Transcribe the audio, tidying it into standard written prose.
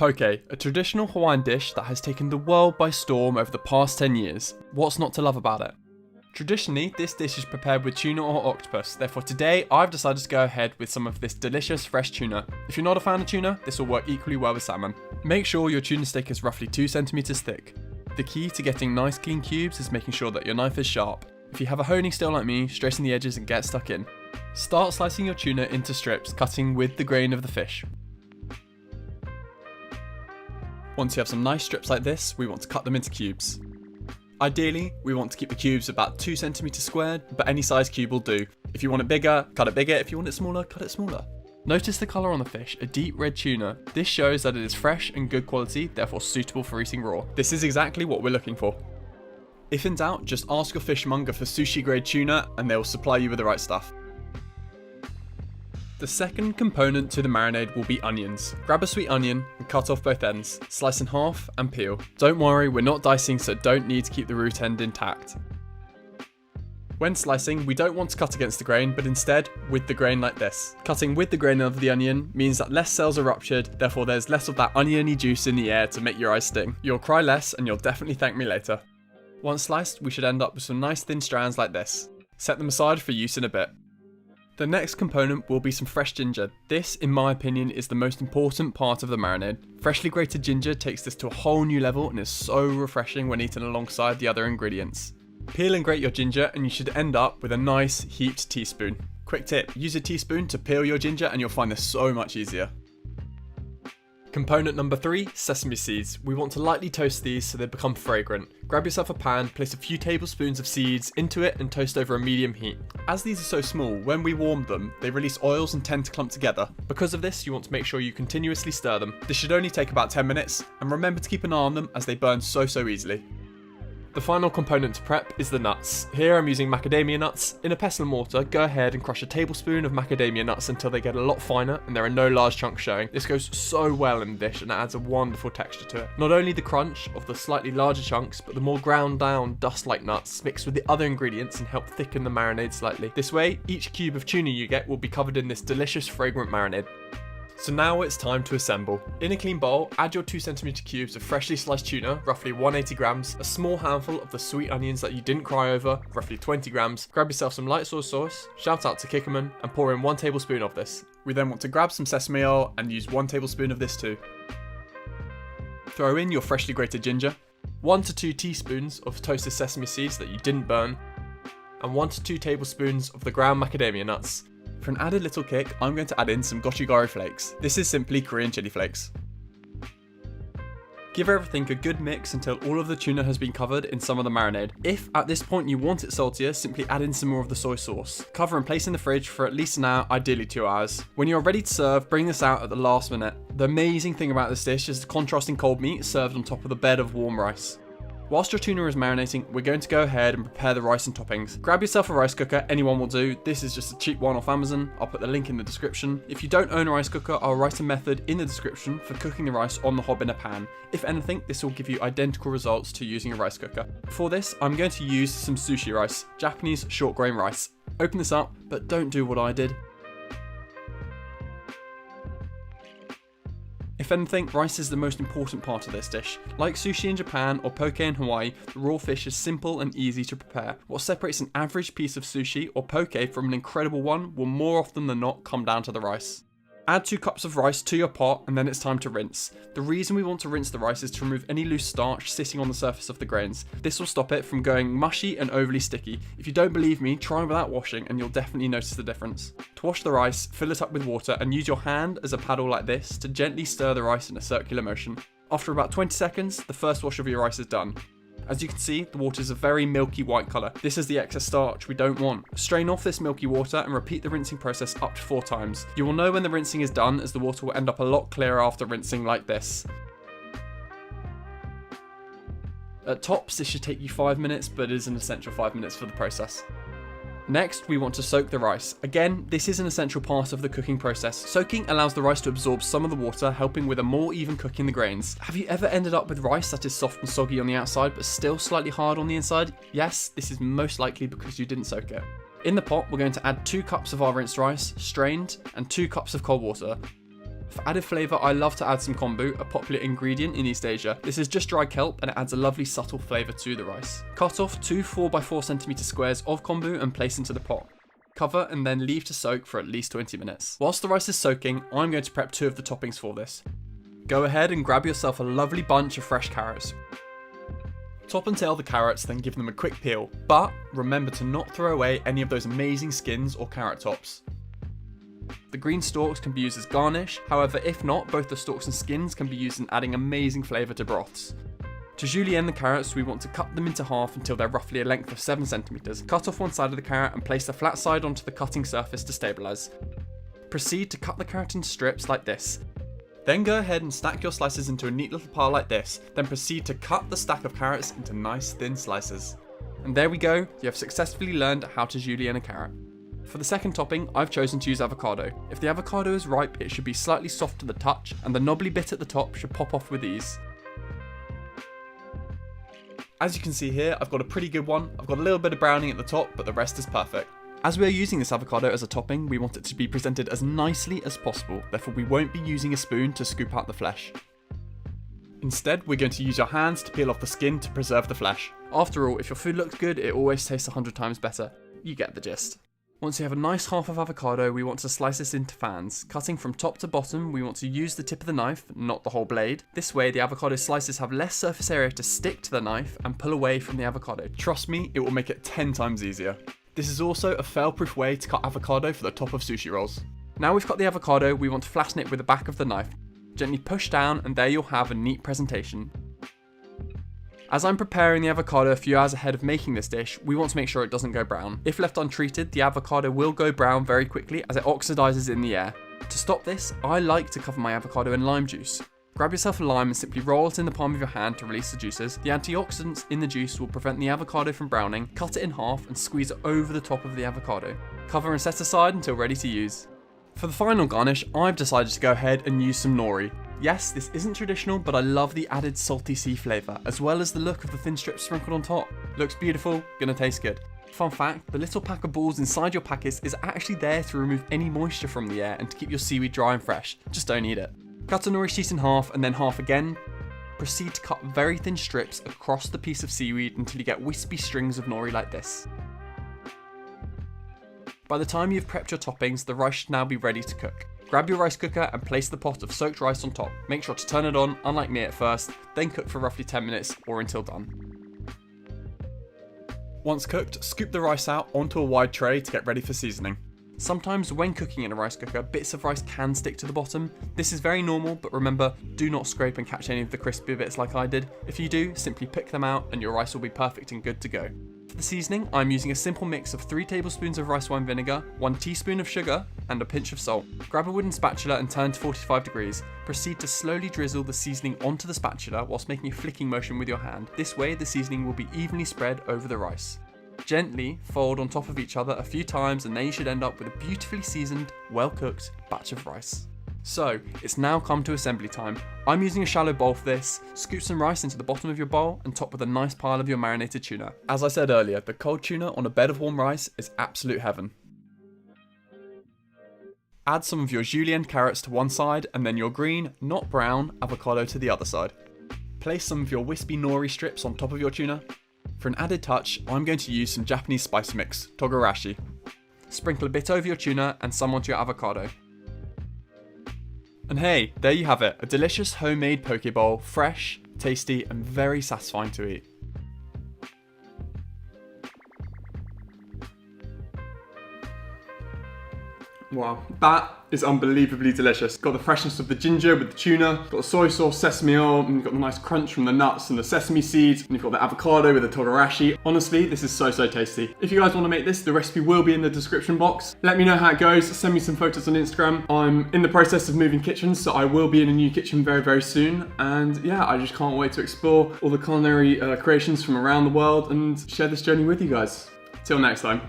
Poke, a traditional Hawaiian dish that has taken the world by storm over the past 10 years. What's not to love about it? Traditionally, this dish is prepared with tuna or octopus, therefore today I've decided to go ahead with some of this delicious fresh tuna. If you're not a fan of tuna, this will work equally well with salmon. Make sure your tuna steak is roughly 2 centimeters thick. The key to getting nice clean cubes is making sure that your knife is sharp. If you have a honing steel like me, straighten the edges and get stuck in. Start slicing your tuna into strips, cutting with the grain of the fish. Once you have some nice strips like this, we want to cut them into cubes. Ideally, we want to keep the cubes about 2 centimeters squared, but any size cube will do. If you want it bigger, cut it bigger. If you want it smaller, cut it smaller. Notice the colour on the fish, a deep red tuna. This shows that it is fresh and good quality, therefore suitable for eating raw. This is exactly what we're looking for. If in doubt, just ask your fishmonger for sushi grade tuna and they will supply you with the right stuff. The second component to the marinade will be onions. Grab a sweet onion and cut off both ends, slice in half and peel. Don't worry, we're not dicing, so don't need to keep the root end intact. When slicing, we don't want to cut against the grain, but instead with the grain like this. Cutting with the grain of the onion means that less cells are ruptured, therefore there's less of that oniony juice in the air to make your eyes sting. You'll cry less and you'll definitely thank me later. Once sliced, we should end up with some nice thin strands like this. Set them aside for use in a bit. The next component will be some fresh ginger. This, in my opinion, is the most important part of the marinade. Freshly grated ginger takes this to a whole new level and is so refreshing when eaten alongside the other ingredients. Peel and grate your ginger and you should end up with a nice heaped teaspoon. Quick tip, use a teaspoon to peel your ginger and you'll find this so much easier. Component number 3, sesame seeds. We want to lightly toast these so they become fragrant. Grab yourself a pan, place a few tablespoons of seeds into it and toast over a medium heat. As these are so small, when we warm them, they release oils and tend to clump together. Because of this, you want to make sure you continuously stir them. This should only take about 10 minutes, and remember to keep an eye on them as they burn so easily. The final component to prep is the nuts. Here I'm using macadamia nuts. In a pestle and mortar, go ahead and crush a tablespoon of macadamia nuts until they get a lot finer and there are no large chunks showing. This goes so well in the dish and adds a wonderful texture to it. Not only the crunch of the slightly larger chunks, but the more ground down dust-like nuts mixed with the other ingredients and help thicken the marinade slightly. This way, each cube of tuna you get will be covered in this delicious fragrant marinade. So now it's time to assemble. In a clean bowl, add your 2 centimeter cubes of freshly sliced tuna, roughly 180 grams, a small handful of the sweet onions that you didn't cry over, roughly 20 grams, grab yourself some light soy sauce, shout out to Kikkoman, and pour in 1 tablespoon of this. We then want to grab some sesame oil and use 1 tablespoon of this too. Throw in your freshly grated ginger, 1 to 2 teaspoons of toasted sesame seeds that you didn't burn, and 1 to 2 tablespoons of the ground macadamia nuts. For an added little kick, I'm going to add in some gochujang flakes. This is simply Korean chili flakes. Give everything a good mix until all of the tuna has been covered in some of the marinade. If at this point you want it saltier, simply add in some more of the soy sauce. Cover and place in the fridge for at least an hour, ideally 2 hours. When you're ready to serve, bring this out at the last minute. The amazing thing about this dish is the contrasting cold meat served on top of the bed of warm rice. Whilst your tuna is marinating, we're going to go ahead and prepare the rice and toppings. Grab yourself a rice cooker, anyone will do. This is just a cheap one off Amazon. I'll put the link in the description. If you don't own a rice cooker, I'll write a method in the description for cooking the rice on the hob in a pan. If anything, this will give you identical results to using a rice cooker. For this, I'm going to use some sushi rice, Japanese short grain rice. Open this up, but don't do what I did. If anything, rice is the most important part of this dish. Like sushi in Japan or poke in Hawaii, the raw fish is simple and easy to prepare. What separates an average piece of sushi or poke from an incredible one will more often than not come down to the rice. Add 2 cups of rice to your pot and then it's time to rinse. The reason we want to rinse the rice is to remove any loose starch sitting on the surface of the grains. This will stop it from going mushy and overly sticky. If you don't believe me, try without washing and you'll definitely notice the difference. To wash the rice, fill it up with water and use your hand as a paddle like this to gently stir the rice in a circular motion. After about 20 seconds, the first wash of your rice is done. As you can see, the water is a very milky white colour. This is the excess starch we don't want. Strain off this milky water and repeat the rinsing process up to 4 times. You will know when the rinsing is done as the water will end up a lot clearer after rinsing like this. At tops, this should take you 5 minutes, but it is an essential 5 minutes for the process. Next, we want to soak the rice. Again, this is an essential part of the cooking process. Soaking allows the rice to absorb some of the water, helping with a more even cooking the grains. Have you ever ended up with rice that is soft and soggy on the outside, but still slightly hard on the inside? Yes, this is most likely because you didn't soak it. In the pot, we're going to add 2 cups of our rinsed rice, strained, and 2 cups of cold water. For added flavour, I love to add some kombu, a popular ingredient in East Asia. This is just dry kelp and it adds a lovely subtle flavour to the rice. Cut off 2 4x4cm squares of kombu and place into the pot. Cover and then leave to soak for at least 20 minutes. Whilst the rice is soaking, I'm going to prep 2 of the toppings for this. Go ahead and grab yourself a lovely bunch of fresh carrots. Top and tail the carrots, then give them a quick peel, but remember to not throw away any of those amazing skins or carrot tops. The green stalks can be used as garnish, however if not, both the stalks and skins can be used in adding amazing flavour to broths. To julienne the carrots, we want to cut them into half until they're roughly a length of 7cm. Cut off one side of the carrot and place the flat side onto the cutting surface to stabilise. Proceed to cut the carrot in strips like this. Then go ahead and stack your slices into a neat little pile like this, then proceed to cut the stack of carrots into nice thin slices. And there we go, you have successfully learned how to julienne a carrot. For the second topping, I've chosen to use avocado. If the avocado is ripe, it should be slightly soft to the touch, and the knobbly bit at the top should pop off with ease. As you can see here, I've got a pretty good one. I've got a little bit of browning at the top, but the rest is perfect. As we are using this avocado as a topping, we want it to be presented as nicely as possible, therefore we won't be using a spoon to scoop out the flesh. Instead, we're going to use our hands to peel off the skin to preserve the flesh. After all, if your food looks good, it always tastes 100 times better. You get the gist. Once you have a nice half of avocado, we want to slice this into fans. Cutting from top to bottom, we want to use the tip of the knife, not the whole blade. This way, the avocado slices have less surface area to stick to the knife and pull away from the avocado. Trust me, it will make it 10 times easier. This is also a fail-proof way to cut avocado for the top of sushi rolls. Now we've cut the avocado, we want to flatten it with the back of the knife. Gently push down and there you'll have a neat presentation. As I'm preparing the avocado a few hours ahead of making this dish, we want to make sure it doesn't go brown. If left untreated, the avocado will go brown very quickly as it oxidizes in the air. To stop this, I like to cover my avocado in lime juice. Grab yourself a lime and simply roll it in the palm of your hand to release the juices. The antioxidants in the juice will prevent the avocado from browning. Cut it in half and squeeze it over the top of the avocado. Cover and set aside until ready to use. For the final garnish, I've decided to go ahead and use some nori. Yes, this isn't traditional, but I love the added salty sea flavour, as well as the look of the thin strips sprinkled on top. Looks beautiful, gonna taste good. Fun fact, the little pack of balls inside your packets is actually there to remove any moisture from the air and to keep your seaweed dry and fresh. Just don't eat it. Cut a nori sheet in half and then half again. Proceed to cut very thin strips across the piece of seaweed until you get wispy strings of nori like this. By the time you've prepped your toppings, the rice should now be ready to cook. Grab your rice cooker and place the pot of soaked rice on top. Make sure to turn it on, unlike me at first, then cook for roughly 10 minutes or until done. Once cooked, scoop the rice out onto a wide tray to get ready for seasoning. Sometimes when cooking in a rice cooker, bits of rice can stick to the bottom. This is very normal, but remember, do not scrape and catch any of the crispy bits like I did. If you do, simply pick them out and your rice will be perfect and good to go. For the seasoning, I'm using a simple mix of 3 tablespoons of rice wine vinegar, 1 teaspoon of sugar, and a pinch of salt. Grab a wooden spatula and turn to 45 degrees. Proceed to slowly drizzle the seasoning onto the spatula whilst making a flicking motion with your hand. This way, the seasoning will be evenly spread over the rice. Gently fold on top of each other a few times and then you should end up with a beautifully seasoned, well-cooked batch of rice. So, it's now come to assembly time. I'm using a shallow bowl for this. Scoop some rice into the bottom of your bowl and top with a nice pile of your marinated tuna. As I said earlier, the cold tuna on a bed of warm rice is absolute heaven. Add some of your julienne carrots to one side and then your green, not brown, avocado to the other side. Place some of your wispy nori strips on top of your tuna. For an added touch, I'm going to use some Japanese spice mix, togarashi. Sprinkle a bit over your tuna and some onto your avocado. And hey, there you have it, a delicious homemade poke bowl, fresh, tasty and very satisfying to eat. Wow, that is unbelievably delicious. Got the freshness of the ginger with the tuna, got the soy sauce, sesame oil, and you've got the nice crunch from the nuts and the sesame seeds, and you've got the avocado with the togarashi. Honestly, this is so tasty. If you guys want to make this, the recipe will be in the description box. Let me know how it goes, send me some photos on Instagram. I'm in the process of moving kitchens, so I will be in a new kitchen very soon, and yeah, I just can't wait to explore all the culinary creations from around the world and share this journey with you guys. Till next time.